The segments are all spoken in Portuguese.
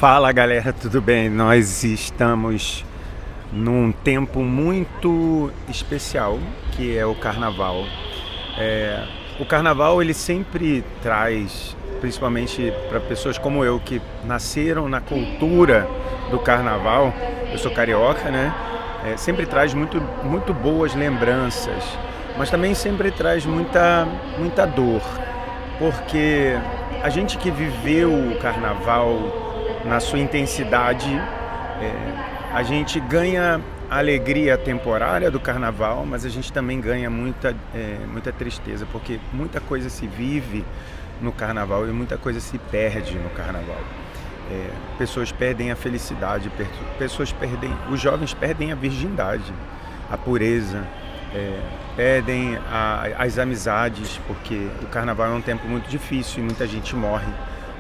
Fala galera, tudo bem? Nós estamos num tempo muito especial que é o Carnaval. O Carnaval ele sempre traz, principalmente para pessoas como eu que nasceram na cultura do Carnaval, eu sou carioca, né? Sempre traz muito boas lembranças, mas também sempre traz muita dor, porque a gente que viveu o Carnaval na sua intensidade, a gente ganha a alegria temporária do Carnaval, mas a gente também ganha muita tristeza, porque muita coisa se vive no Carnaval e muita coisa se perde no Carnaval. Pessoas perdem a felicidade, os jovens perdem a virgindade, a pureza, perdem as amizades, porque o Carnaval é um tempo muito difícil e muita gente morre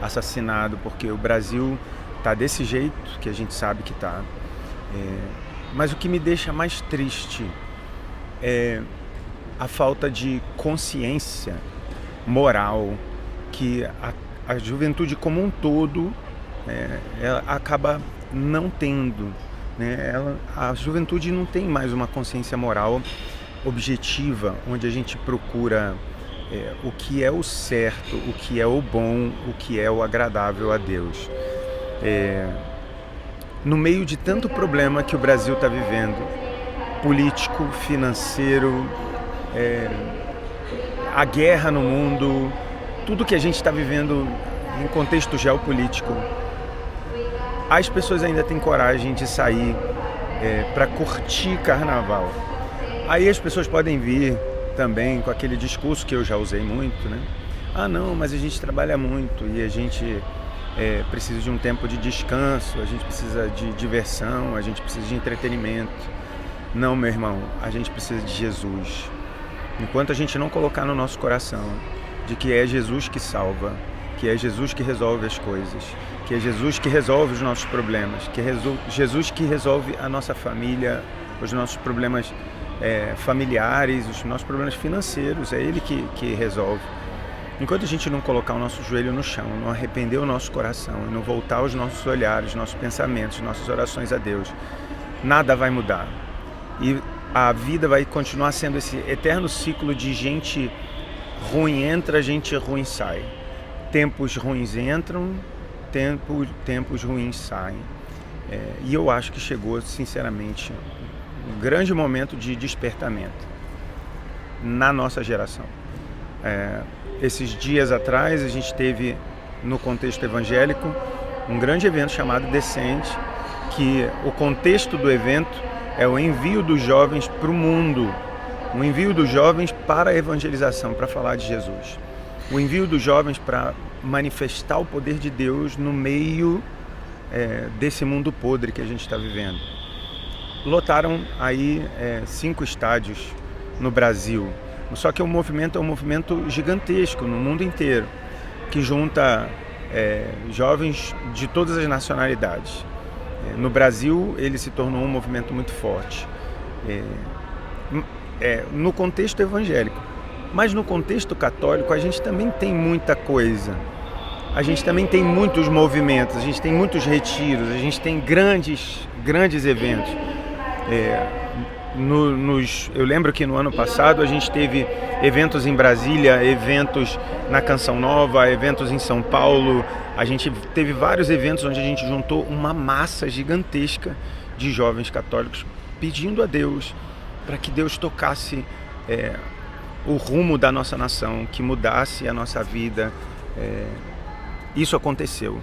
assassinado, porque o Brasil está desse jeito que a gente sabe que está. Mas o que me deixa mais triste é a falta de consciência moral que a juventude como um todo ela acaba não tendo, né? A juventude não tem mais uma consciência moral objetiva, onde a gente procura o que é o certo, o que é o bom, o que é o agradável a Deus. No meio de tanto problema que o Brasil está vivendo, político, financeiro, a guerra no mundo, tudo que a gente está vivendo em contexto geopolítico, as pessoas ainda têm coragem de sair para curtir Carnaval. Aí as pessoas podem vir também com aquele discurso que eu já usei muito, né? Ah não, mas a gente trabalha muito e a gente precisa de um tempo de descanso, a gente precisa de diversão, a gente precisa de entretenimento. Não, meu irmão, a gente precisa de Jesus. Enquanto a gente não colocar no nosso coração de que é Jesus que salva, que é Jesus que resolve as coisas, que é Jesus que resolve os nossos problemas, que é Jesus que resolve a nossa família, os nossos problemas familiares, os nossos problemas financeiros, é Ele que resolve. Enquanto a gente não colocar o nosso joelho no chão, não arrepender o nosso coração e não voltar os nossos olhares, nossos pensamentos, nossas orações a Deus, nada vai mudar. E a vida vai continuar sendo esse eterno ciclo de gente ruim entra, gente ruim sai. Tempos ruins entram, tempos ruins saem. E eu acho que chegou, sinceramente, um grande momento de despertamento na nossa geração. Esses dias atrás a gente teve, no contexto evangélico, um grande evento chamado Descende, que o contexto do evento é o envio dos jovens para o mundo, o envio dos jovens para a evangelização, para falar de Jesus, o envio dos jovens para manifestar o poder de Deus no meio desse mundo podre que a gente está vivendo. Lotaram aí 5 estádios no Brasil. Só que o movimento é um movimento gigantesco no mundo inteiro, que junta jovens de todas as nacionalidades. No Brasil, ele se tornou um movimento muito forte, no contexto evangélico. Mas no contexto católico, a gente também tem muita coisa. A gente também tem muitos movimentos, a gente tem muitos retiros, a gente tem grandes eventos. Eu lembro que no ano passado a gente teve eventos em Brasília, eventos na Canção Nova, eventos em São Paulo. A gente teve vários eventos onde a gente juntou uma massa gigantesca de jovens católicos pedindo a Deus para que Deus tocasse o rumo da nossa nação, que mudasse a nossa vida. Isso aconteceu.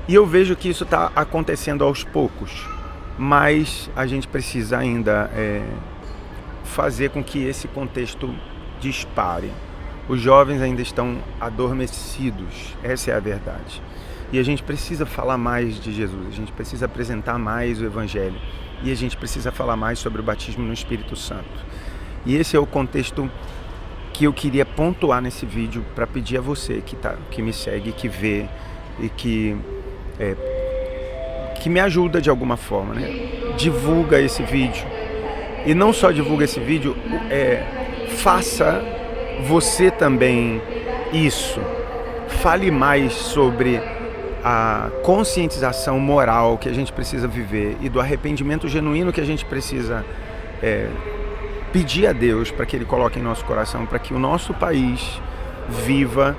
E eu vejo que isso está acontecendo aos poucos. Mas a gente precisa ainda fazer com que esse contexto dispare. Os jovens ainda estão adormecidos, essa é a verdade. E a gente precisa falar mais de Jesus, a gente precisa apresentar mais o Evangelho. E a gente precisa falar mais sobre o batismo no Espírito Santo. E esse é o contexto que eu queria pontuar nesse vídeo para pedir a você que me segue, que vê e que me ajuda de alguma forma, né? Divulga esse vídeo. E não só divulga esse vídeo, faça você também isso. Fale mais sobre a conscientização moral que a gente precisa viver e do arrependimento genuíno que a gente precisa pedir a Deus para que Ele coloque em nosso coração, para que o nosso país viva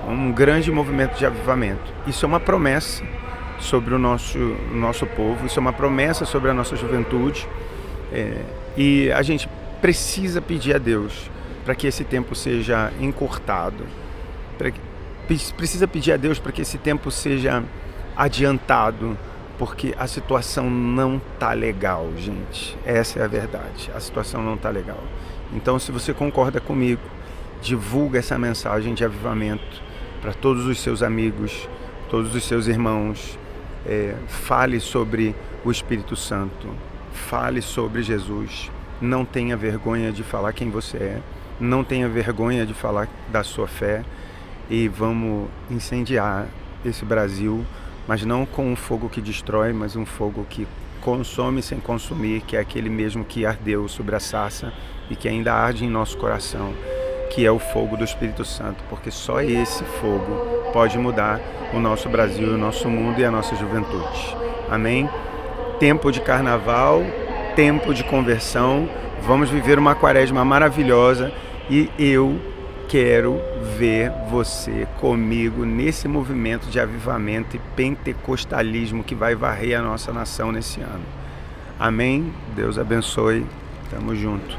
um grande movimento de avivamento. Isso é uma promessa sobre o nosso povo, isso é uma promessa sobre a nossa juventude, e a gente precisa pedir a Deus para que esse tempo seja encurtado, precisa pedir a Deus para que esse tempo seja adiantado, porque a situação não tá legal, gente. Essa é a verdade, a situação não tá legal. Então, se você concorda comigo, divulga essa mensagem de avivamento para todos os seus amigos, todos os seus irmãos. Fale sobre o Espírito Santo, fale sobre Jesus. Não tenha vergonha de falar quem você é, não tenha vergonha de falar da sua fé, e vamos incendiar esse Brasil, mas não com um fogo que destrói, mas um fogo que consome sem consumir, que é aquele mesmo que ardeu sobre a sarça e que ainda arde em nosso coração, que é o fogo do Espírito Santo, porque só esse fogo pode mudar o nosso Brasil, o nosso mundo e a nossa juventude. Amém? Tempo de carnaval, tempo de conversão, vamos viver uma quaresma maravilhosa, e eu quero ver você comigo nesse movimento de avivamento e pentecostalismo que vai varrer a nossa nação nesse ano. Amém? Deus abençoe. Tamo junto.